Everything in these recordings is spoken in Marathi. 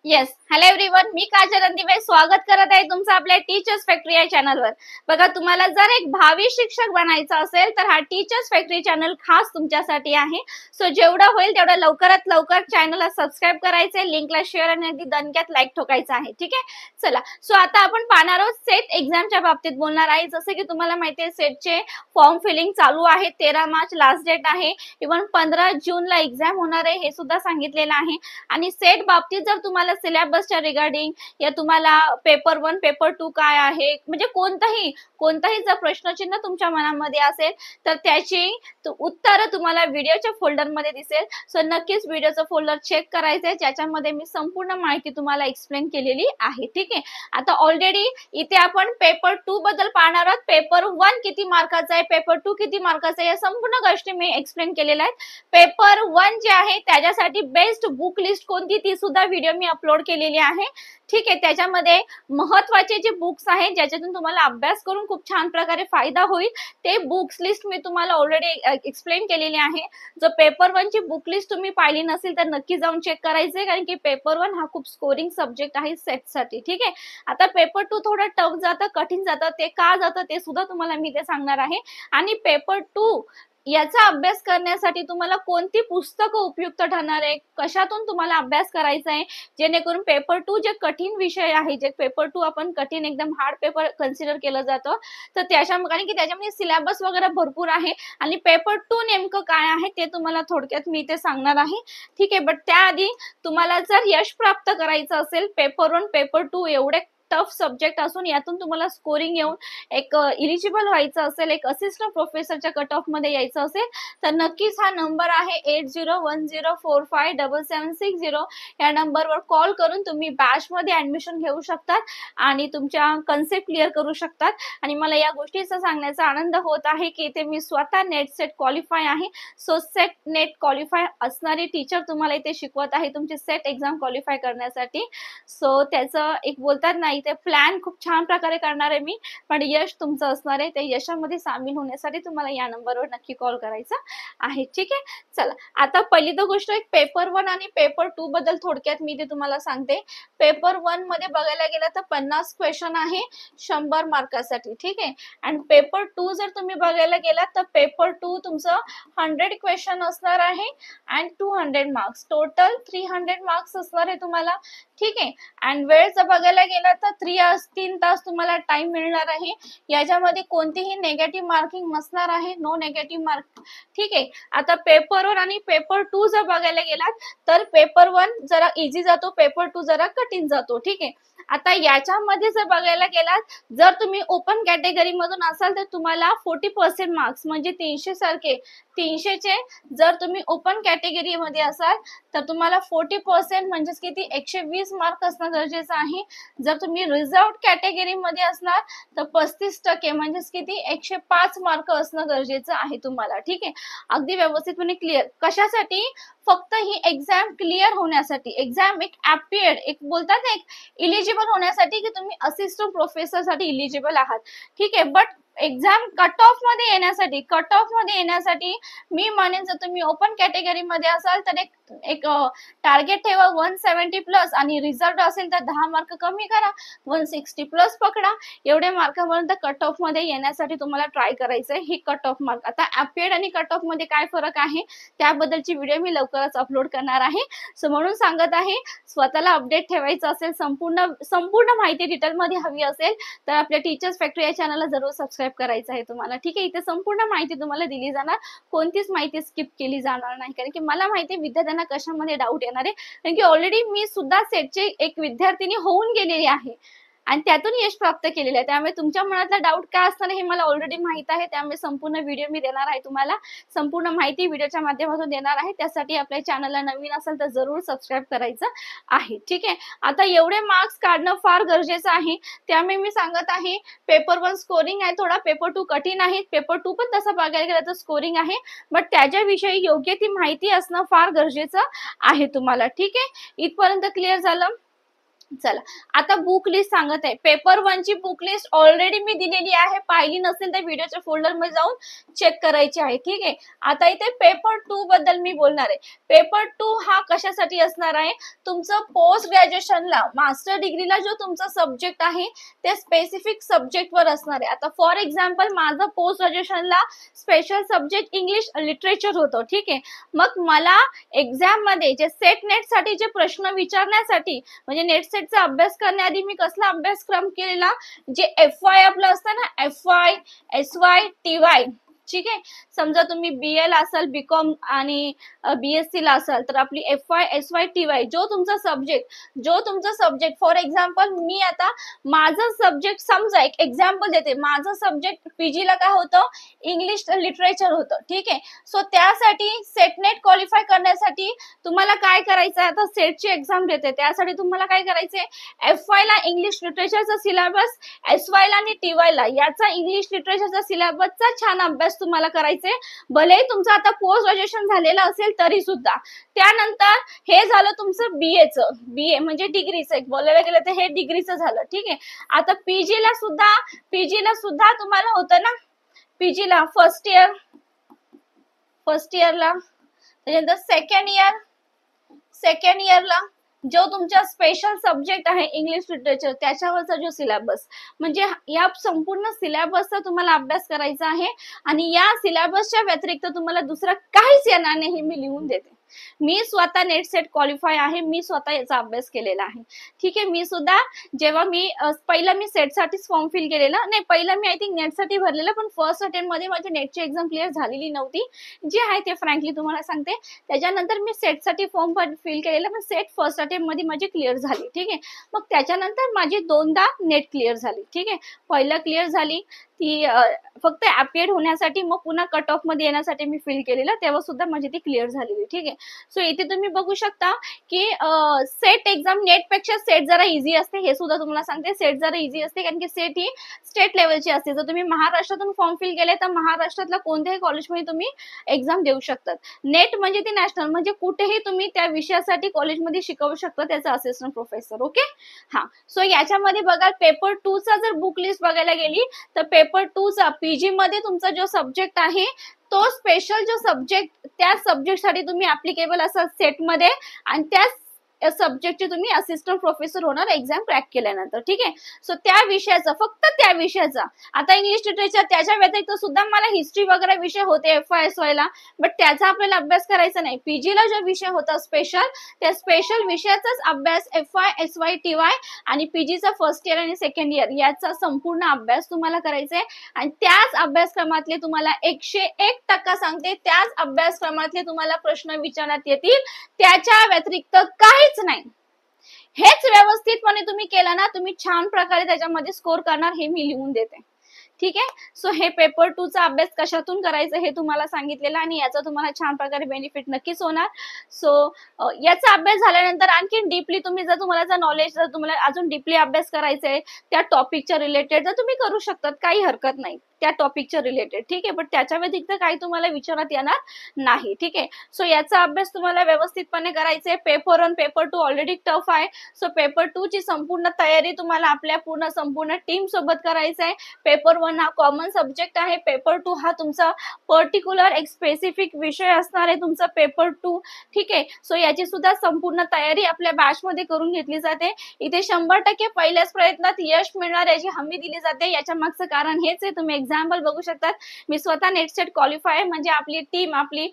येस, हॅलो एव्हरीवन, मी काजल रणदिवे स्वागत करत आहे तुमचं आपल्या टीचर्स फॅक्टरी या चॅनलवर. बघा, तुम्हाला जर एक भावी शिक्षक बनायचं असेल तर हा टीचर्स फॅक्टरी चॅनल खास तुमच्यासाठी आहे. सो जेवढं होईल तेवढं लवकरात लवकर चॅनलला सबस्क्राईब करायचंय, लिंकला शेअर आणि अगदी दणक्यात लाईक ठोकायचं आहे. ठीक आहे, चला. सो आता आपण पाहणार आहोत सेट एक्झामच्या बाबतीत बोलणार आहे. जसं की तुम्हाला माहिती आहे, सेटचे फॉर्म फिलिंग चालू आहे. 13 मार्च लास्ट डेट आहे. इव्हन 15 जूनला एक्झाम होणार आहे हे सुद्धा सांगितलेलं आहे. आणि सेट बाबतीत जर तुम्हाला सिलेबसच्या रिगार्डिंग या तुम्हाला पेपर 1 पेपर 2 काय आहे, म्हणजे कोणताही जर प्रश्नचिन्ह तुमच्या मनामध्ये असेल तर त्याची उत्तर तुम्हाला व्हिडिओच्या फोल्डरमध्ये दिसेल. सो नक्कीच व्हिडिओचं फोल्डर चेक करायचंय, ज्याच्यामध्ये मी संपूर्ण माहिती तुम्हाला एक्सप्लेन केलेली आहे. ठीक आहे, आता ऑलरेडी इथे आपण पेपर 2 बद्दल पाहणार आहोत. पेपर 1 किती मार्काचा आहे, पेपर 2 किती मार्काचा आहे, या संपूर्ण गोष्टी मी एक्सप्लेन केलेल्या आहेत. पेपर 1 जे आहे त्याच्यासाठी बेस्ट बुक लिस्ट कोणती ती सुद्धा व्हिडिओ मी अपलोड केलेली आहे. ठीक आहे, त्याच्यामध्ये महत्वाचे जे बुक्स आहेत ज्याच्यातून तुम्हाला अभ्यास करून खूप छान प्रकारे फायदा होईल ते बुक्स लिस्ट मी तुम्हाला ऑलरेडी एक्सप्लेन केलेली आहे. जर पेपर 1 ची बुक लिस्ट तुम्ही पाहिली नसेल तर नक्की जाऊन चेक करायचे, कारण की पेपर 1 हा खूप स्कोरिंग सब्जेक्ट आहे सेटसाठी. ठीक आहे, आता पेपर 2 थोडं टफ जातं, कठीण जातं. ते का जातं ते सुद्धा तुम्हाला मी ते सांगणार आहे. आणि पेपर 2 याचा अभ्यास करण्यासाठी तुम्हाला कोणती पुस्तकं उपयुक्त ठरणार आहे, कशातून तुम्हाला अभ्यास करायचा आहे, जेणेकरून पेपर 2 जे कठीण विषय आहे, जे पेपर 2 आपण कठीण एकदम हार्ड पेपर कन्सिडर केलं जातं, तर कारण की त्याच्यामध्ये सिलेबस वगैरे भरपूर आहे. आणि पेपर 2 नेमकं काय आहे ते तुम्हाला थोडक्यात मी ते सांगणार आहे. ठीक आहे, बट त्याआधी तुम्हाला जर यश प्राप्त करायचं असेल, पेपर 1 पेपर 2 एवढे टफ सब्जेक्ट असून यातून तुम्हाला स्कोरिंग येऊन एक इलिजिबल व्हायचं असेल, एक असिस्टंट प्रोफेसरच्या कट ऑफ मध्ये यायचं असेल तर नक्कीच हा नंबर आहे 8010457760. या नंबरवर कॉल करून तुम्ही बॅच मध्ये ऍडमिशन घेऊ शकतात आणि तुमच्या कन्सेप्ट क्लिअर करू शकतात. आणि मला या गोष्टीचा सांगण्याचा आनंद होत आहे की इथे मी स्वतः नेट सेट क्वालिफाय आहे. सो सेट नेट क्वालिफाय असणारी टीचर तुम्हाला इथे शिकवत आहे तुमची सेट एक्झाम क्वालिफाय करण्यासाठी. सो त्याचं एक बोलतात ना, ते प्लॅन खूप छान प्रकारे करणार आहे मी, पण यश तुमचं असणार आहे. त्या यशामध्ये सामील होण्यासाठी तुम्हाला या नंबरवर नक्की कॉल करायचा आहे. ठीक आहे, चला. आता पहिली तर गोष्ट एक पेपर 1 आणि पेपर 2 बद्दल थोडक्यात मी ते तुम्हाला सांगते. पेपर 1 मध्ये बघायला गेलं तर 50 क्वेश्चन आहे 100 मार्कासाठी. ठीक आहे, आणि पेपर 2 जर तुम्ही बघायला गेलात तर पेपर 2 तुमचं 100 क्वेश्चन असणार आहे अँड 200 मार्क्स, टोटल 300 मार्क्स असणार आहे तुम्हाला. ठीक आहे, आणि वेळ जर बघायला गेला तर 3 तास तुम्हाला टाइम मिळणार आहे. याच्यामध्ये कोणतीही नेगेटिव्ह मार्किंग नसणार आहे, नो नेगेटिव्ह मार्क. ठीक आहे, आता पेपर 1 आणि पेपर 2 जर बघायला गेलात तर पेपर 1 जरा इझी जातो, पेपर 2 जरा कठीण जातो. ठीक आहे, आता याच्यामध्ये जर बघायला गेलात, जर तुम्ही ओपन कॅटेगरी मधून असाल तर तुम्हाला 40% मार्क्स म्हणजे 300 सारखे 300चे जर तुम्ही ओपन कॅटेगरी मध्ये असाल तर तुम्हाला 40% म्हणजेच किती 120 मार्क असणं गरजेचं आहे. जर तुम्ही रिझर्व कॅटेगरी मध्ये असणार तर 35% म्हणजेच किती 105 मार्क असणं गरजेचं आहे तुम्हाला. ठीक आहे, अगदी व्यवस्थितपणे क्लिअर. कशासाठी? फक्त ही एक्झाम क्लिअर होण्यासाठी, एक्झाम एक अपीयर्ड एक बोलतात ना, एक इलिजिबल होण्यासाठी की तुम्ही असिस्टंट प्रोफेसर साठी इलिजिबल आहात. ठीक आहे, बट एक्झाम कट ऑफ मध्ये येण्यासाठी मी म्हणेन जर तुम्ही ओपन कॅटेगरी मध्ये असाल तर एक टार्गेट ठेवा 170 प्लस, आणि रिझल्ट असेल तर 10 मार्क कमी करा, 160 प्लस पकडा. एवढे मार्कापर्यंत कट ऑफ मध्ये येण्यासाठी तुम्हाला ट्राय करायचंय. ही कट ऑफ मार्क. आता अपीयर्ड आणि कट ऑफ मध्ये काय फरक आहे त्याबद्दलची व्हिडिओ मी लवकरच अपलोड करणार आहे. सो म्हणून सांगत आहे, स्वतःला अपडेट ठेवायचं असेल, संपूर्ण माहिती डिटेल मध्ये हवी असेल तर आपल्या टीचर्स फॅक्टरी या चॅनलला जरूर सबस्क्राईब करायचं आहे तुम्हाला. ठीक आहे, इथे संपूर्ण माहिती तुम्हाला दिली जाणार, कोणतीच माहिती स्किप केली जाणार नाही, कारण की मला माहिती विद्यार्थ्यांना कशामध्ये डाऊट येणार आहे, कारण की ऑलरेडी मी सुद्धा सेटचे एक विद्यार्थिनी होऊन गेलेली आहे आणि त्यातून यश प्राप्त केलेलं आहे. त्यामुळे तुमच्या मनातला डाऊट काय असणार हे मला ऑलरेडी माहित आहे. त्यामुळे संपूर्ण व्हिडिओ मी देणार आहे तुम्हाला, संपूर्ण माहिती व्हिडिओच्या माध्यमातून देणार आहे. त्यासाठी आपल्या चॅनलला नवीन असेल तर जरूर सबस्क्राईब करायचं आहे. ठीक आहे, आता एवढे मार्क्स काढणं फार गरजेचं आहे. त्यामुळे मी सांगत आहे, पेपर 1 स्कोरिंग आहे थोडा, पेपर 2 कठीण आहे, पेपर 2 पण तसं बघायला गेलं तर स्कोरिंग आहे, बट त्याच्याविषयी योग्य ती माहिती असणं फार गरजेचं आहे तुम्हाला. ठीक आहे, इथपर्यंत क्लिअर झालं. चला आता बुक लिस्ट सांगत आहे. पेपर 1 ची बुक लिस्ट ऑलरेडी मी दिलेली आहे, पाहिली नसेल तर व्हिडिओच्या फोल्डर मध्ये जाऊन चेक करायची आहे. ठीक आहे. आता इथे पेपर 2 बद्दल मी बोलणार आहे. पेपर 2 हा कशासाठी असणार आहे, तुमचं पोस्ट ग्रॅज्युएशनला मास्टर डिग्रीला जो तुमचा सब्जेक्ट आहे ते स्पेसिफिक सब्जेक्ट वर असणार आहे. आता फॉर एक्झाम्पल माझं पोस्ट ग्रॅज्युएशनला स्पेशल सब्जेक्ट इंग्लिश लिटरेचर होतं. ठीक आहे. मग मला एक्झाम मध्ये जे सेट नेट साठी जे प्रश्न विचारण्यासाठी म्हणजे नेट सेटचा अभ्यास करण्याआधी मी कसला अभ्यासक्रम केलेला, जे FY आपलं असतं ना, FY SY TY. ठीक आहे. समजा तुम्ही BL असाल, बीकॉम आणि BSc ला असाल तर आपली FY SY TY जो तुमचा सब्जेक्ट फॉर एक्झाम्पल मी आता माझं सब्जेक्ट समजा एक एक्झाम्पल देते, माझं सब्जेक्ट PG ला काय होतं, इंग्लिश लिटरेचर होतं. ठीक आहे. सो त्यासाठी सेटनेट क्वालिफाय करण्यासाठी तुम्हाला काय करायचं आहे, आता सेटची एक्झाम देते त्यासाठी तुम्हाला काय करायचंय, FY ला इंग्लिश लिटरेचरचा सिलेबस, SY ला आणि TY ला याचा इंग्लिश लिटरेचरचा सिलेबसचा छान अभ्यास तुम्हाला करायचे, भले तुमचं आता पोस्ट ग्रॅज्युएशन झालेलं असेल तरी सुद्धा. त्यानंतर हे झालं तुमचं BA म्हणजे डिग्रीचं, एक बोलायला गेलं तर हे डिग्रीचं झालं. ठीक आहे. आता PG ला सुद्धा तुम्हाला होतं ना, PG ला फर्स्ट इयरला त्यानंतर सेकंड इयरला जो तुमचा स्पेशल सब्जेक्ट आहे इंग्लिश लिटरेचर त्याच्यावरचा जो सिलेबस, म्हणजे या संपूर्ण सिलेबसचा तुम्हाला अभ्यास करायचा आहे. आणि या सिलेबसच्या व्यतिरिक्त तुम्हाला दुसरं काहीच येणार नाही हे मी लिहून देते. मी स्वतः नेट सेट क्वालिफाय आहे, मी स्वतः याचा अभ्यास केलेला आहे. ठीक आहे. मी सुद्धा जेव्हा मी पहिला मी सेट साठीच फॉर्म फिल केलेला नाही, पहिला मी आय थिंक नेट साठी भरलेला, पण फर्स्ट अटेम्प्ट मध्ये माझी नेटची एक्झाम क्लिअर झालेली नव्हती, जे आहे ते फ्रँकली तुम्हाला सांगते. त्याच्यानंतर मी सेट साठी फॉर्म फिल केलेला, पण सेट फर्स्ट अटेम्प्ट मध्ये माझी क्लिअर झाली. ठीक आहे. मग त्याच्यानंतर माझी 2दा नेट क्लिअर झाली. ठीक आहे. पहिला क्लिअर झाली ती फक्त अपडेट होण्यासाठी, मग पुन्हा कट ऑफ मध्ये येण्यासाठी मी फिल केलेलं, तेव्हा सुद्धा माझी ती क्लिअर झालेली. ठीक आहे. सो इथे तुम्ही बघू शकता की सेट एक्झाम नेट पेक्षा सेट जरा इझी असते, हे सुद्धा तुम्हाला सांगते. सेट जरा इझी असते कारण की सेट ही स्टेट लेवलची असते. जर तुम्ही महाराष्ट्रातून फॉर्म फिल केले तर महाराष्ट्रातल्या कोणत्याही कॉलेजमध्ये तुम्ही एक्झाम देऊ शकतात. नेट म्हणजे ती नॅशनल, म्हणजे कुठेही तुम्ही त्या विषयासाठी कॉलेजमध्ये शिकवू शकता त्याचा असिस्टंट प्रोफेसर. ओके. हा. सो याच्यामध्ये बघा पेपर 2 चा जर बुक लिस्ट बघायला गेली तर पेपर 2 चा PG मध्ये तुमचा जो सब्जेक्ट आहे तो स्पेशल जो सब्जेक्ट, त्या सब्जेक्टसाठी तुम्ही ऍप्लिकेबल असाल सेटमध्ये आणि त्या सब्जेक्टचे तुम्ही असिस्टंट प्रोफेसर होणार एक्झाम क्रॅक केल्यानंतर. ठीक आहे. सो त्या विषयाचा, फक्त त्या विषयाचा, आता इंग्लिश लिटरेचर त्याच्या व्यतिरिक्त सुद्धा मला हिस्ट्री वगैरे विषय होते FY SY ला, बट त्याचा आपल्याला अभ्यास करायचा नाही. PG ला जो विषय होता स्पेशल, त्या स्पेशल विषयाचाच अभ्यास FY SY TY आणि PG चा फर्स्ट इयर आणि सेकंड इयर याचा संपूर्ण अभ्यास तुम्हाला करायचा आहे. आणि त्याच अभ्यासक्रमातले तुम्हाला 101% सांगते, त्याच अभ्यासक्रमातले तुम्हाला प्रश्न विचारण्यात येतील, त्याच्या व्यतिरिक्त काही नाही. हेच व्यवस्थितपणे तुम्ही केलं ना, तुम्ही छान प्रकारे त्याच्यामध्ये स्कोर करणार, हे मी लिहून देते. ठीक आहे. सो हे पेपर 2 चा अभ्यास कशातून करायचा हे तुम्हाला सांगितलेलं आणि याचा तुम्हाला छान प्रकारे बेनिफिट नक्कीच होणार. सो याचा अभ्यास झाल्यानंतर आणखी डीपली तुम्ही जर तुम्हाला नॉलेज, जर तुम्हाला अजून डीपली अभ्यास करायचा आहे त्या टॉपिकच्या रिलेटेड, तर तुम्ही करू शकतात, काही हरकत नाही त्या टॉपिकच्या रिलेटेड. ठीक आहे. पण त्याच्या व्यतिरिक्त काही तुम्हाला विचारण्यात येणार नाही. ठीक आहे. सो याचा अभ्यास तुम्हाला व्यवस्थितपणे करायचा आहे. पेपर 1 पेपर 2 ऑलरेडी टफ आहे. सो पेपर 2 ची संपूर्ण तयारी तुम्हाला आपल्या संपूर्ण टीम सोबत करायचं आहे. पेपर 1 हा कॉमन सब्जेक्ट आहे, पेपर 2 हा तुमचा पर्टिक्युलर एक स्पेसिफिक विषय असणार आहे तुमचा पेपर 2. ठीक आहे. सो याची सुद्धा संपूर्ण तयारी आपल्या बॅच मध्ये करून घेतली जाते. इथे 100% पहिल्याच प्रयत्नात यश मिळणार याची हमी दिली जाते. याच्या मागचं कारण हेच आहे, तुम्ही एक्झाम्पल बघू शकतात. मी स्वतः नेट सेट क्वालिफाय, म्हणजे आपली टीम, आपली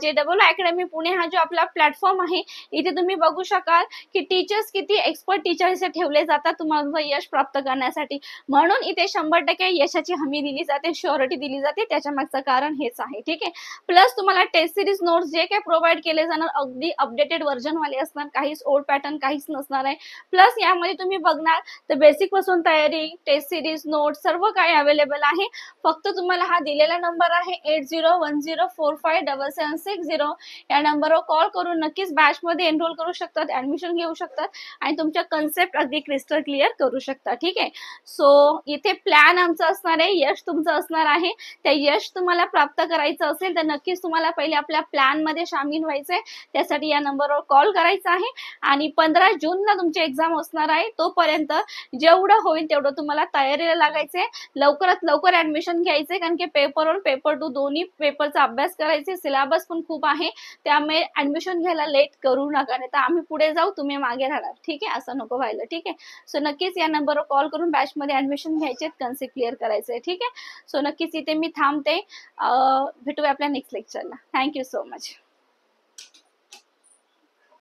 जे डबल अकॅडमी पुणे हा जो आपला प्लॅटफॉर्म आहे, इथे तुम्ही बघू शकाल की टीचर्स किती एक्सपर्ट टीचर्स ठेवले जातात तुम्हाला यश प्राप्त करण्यासाठी. म्हणून इथे 100% यशाची हमी दिली जाते, श्युरिटी दिली जाते. त्याच्या मागचं कारण हेच आहे. ठीक आहे. प्लस तुम्हाला टेस्ट सिरीज नोट्स जे काही प्रोव्हाइड केले जाणार अगदी अपडेटेड व्हर्जन वाले असणार, काहीच ओल्ड पॅटर्न काहीच नसणार आहे. प्लस यामध्ये तुम्ही बघणार तर बेसिक पासून तयारी, टेस्ट सिरीज नोट्स सर्व काही अवेलेबल आहे. आहे. फक्त तुम्हाला हा दिलेला नंबर आहे 8010457760 या नंबरवर कॉल करून नक्कीच बॅच मध्ये एनरोल करू शकतात, ऍडमिशन घेऊ शकतात आणि तुमच्या कन्सेप्ट अगदी क्रिस्टल क्लिअर करू शकता. ठीक आहे. सो इथे प्लॅन आमचा असणार आहे, यश तुमचं असणार आहे. त्या यश तुम्हाला प्राप्त करायचं असेल तर नक्कीच तुम्हाला पहिले आपल्या प्लॅन मध्ये सामील व्हायचंय. त्यासाठी या नंबरवर कॉल करायचा आहे आणि 15 जूनला तुमची एक्झाम असणार आहे. तोपर्यंत जेवढं होईल तेवढं तुम्हाला तयारीला लागायचंय, लवकरात लवकर ऍडमिशन घ्यायचंय, कारण की पेपर 1 पेपर 2 दोन्ही पेपरचा अभ्यास करायचे, सिलेबस पण खूप आहे. त्यामुळे ऍडमिशन घ्यायला लेट करू नका, नाही तर आम्ही पुढे जाऊ तुम्ही मागे राहणार. ठीक आहे, असं नको व्हायला. ठीक आहे. सो नक्कीच या नंबरवर कॉल करून बॅच मध्ये ऍडमिशन घ्यायचे, कन्सेप्ट क्लिअर करायचे. ठीक आहे. सो नक्कीच इथे मी थांबते. भेटूया आपल्या नेक्स्ट लेक्चरला. Thank you so much.